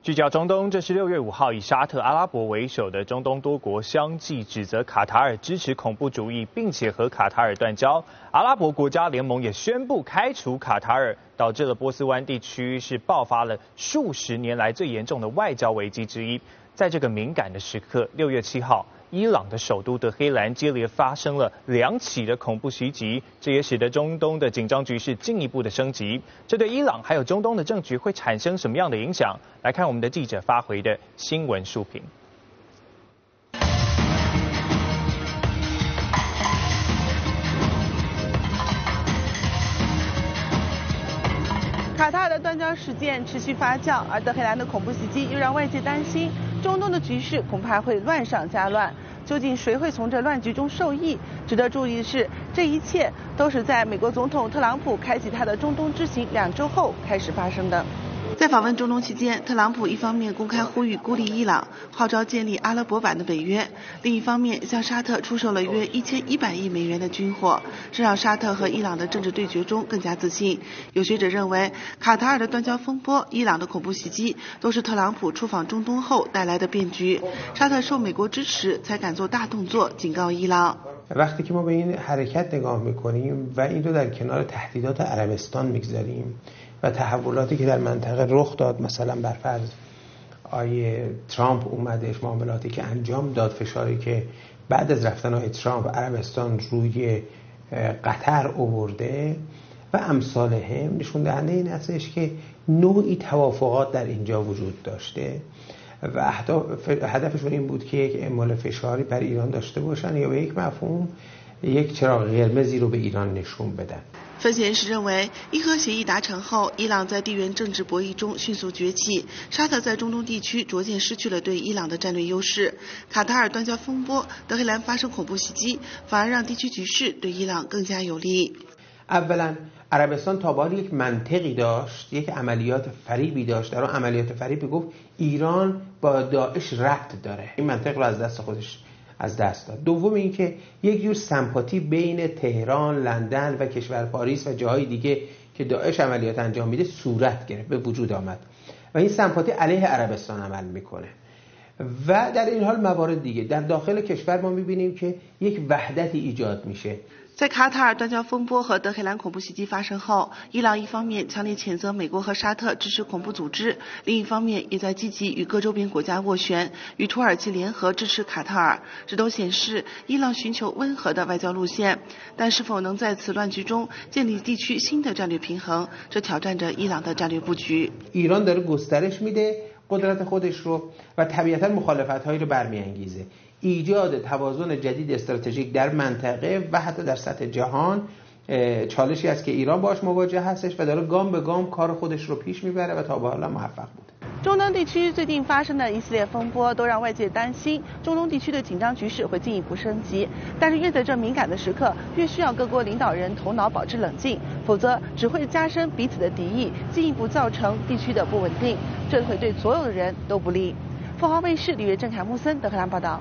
聚焦中东，这是6月5号以沙特阿拉伯为首的中东多国相继指责卡塔尔支持恐怖主义，并且和卡塔尔断交。阿拉伯国家联盟也宣布开除卡塔尔，导致了波斯湾地区是爆发了数十年来最严重的外交危机之一。在这个敏感的时刻，6月7号。伊朗的首都德黑兰接连发生了2起的恐怖袭击，这也使得中东的紧张局势进一步的升级。这对伊朗还有中东的政局会产生什么样的影响？来看我们的记者发回的新闻述评。卡塔尔的断交事件持续发酵，而德黑兰的恐怖袭击又让外界担心，中东的局势恐怕会乱上加乱。究竟谁会从这乱局中受益？值得注意的是，这一切都是在美国总统特朗普开启他的中东之行2周后开始发生的。在访问中东期间，特朗普一方面公开呼吁孤立伊朗，号召建立阿拉伯版的北约；另一方面向沙特出售了约1100亿美元的军火，这让沙特和伊朗的政治对决中更加自信。有学者认为，卡塔尔的断交风波、伊朗的恐怖袭击，都是特朗普出访中东后带来的变局。沙特受美国支持，才敢做大动作，警告伊朗。وقتی که ما به این حرکت نگاه میکنیم و این رو در کنار تهدیدات عربستان میگذاریم و تحولاتی که در منطقه رخ داد، مثلا بر فرض آیه ترامپ اومدش، معاملاتی که انجام داد، فشاری که بعد از رفتن آیه ترامپ عربستان روی قطر آورده و امثال هم نشون دهنده این هستش که نوعی توافقات در اینجا وجود داشته و هدفشون این بود که یک اعمال فشاری بر ایران داشته باشن یا به یک مفهوم یک چراغ قرمزی رو به ایران نشون بدن。分析人士认为，伊核协议达成后，伊朗在地缘政治博弈中迅速崛起，沙特在中东地区逐渐失去了对伊朗的战略优势。卡塔尔断交风波，德黑兰发生恐怖袭击，反而让地区局势对伊朗更加有利。اولا عربستان تا به حال یک منطقی داشت، یک عملیات فریبی داشت، در اون عملیات فریبی گفت ایران با داعش ربط داره، این منطق رو از دست خودش از دست داد. دوم اینکه یک جور سمپاتی بین تهران، لندن و کشور پاریس و جاهای دیگه که داعش عملیات انجام میده صورت گرفت، به وجود آمد و این سمپاتی علیه عربستان عمل میکنه. و در این حال موارد دیگه در داخل کشور ما میبینیم که یک وحدتی ایجاد میشه. 在卡塔尔断交风波和德黑兰恐怖袭击发生后，伊朗一方面强烈谴责美国和沙特支持恐怖组织，另一方面也在积极与各周边国家斡旋，与土耳其联合支持卡塔尔。这都显示伊朗寻求温和的外交路线，但是否能在此乱局中建立地区新的战略平衡，这挑战着伊朗的战略布局。ایران داره گسترش میده قدرت خودش رو و طبیعتا مخالفت‌هایی رو برمی‌انگیزه. ایجاد توازن جدید استراتژیک در منطقه و حتی در سطح جهان چالشی است که ایران باش مواجه هستش و داره گام به گام کار خودش رو پیش میبره و تا به حالا موفق بوده. 中东地区最近发生的一系列风波，都让外界担心中东地区的紧张局势会进一步升级。但是越在这敏感的时刻，越需要各国领导人头脑保持冷静，否则只会加深彼此的敌意，进一步造成地区的不稳定，这会对所有的人都不利。凤凰卫视李月正、凯木森德黑兰报道。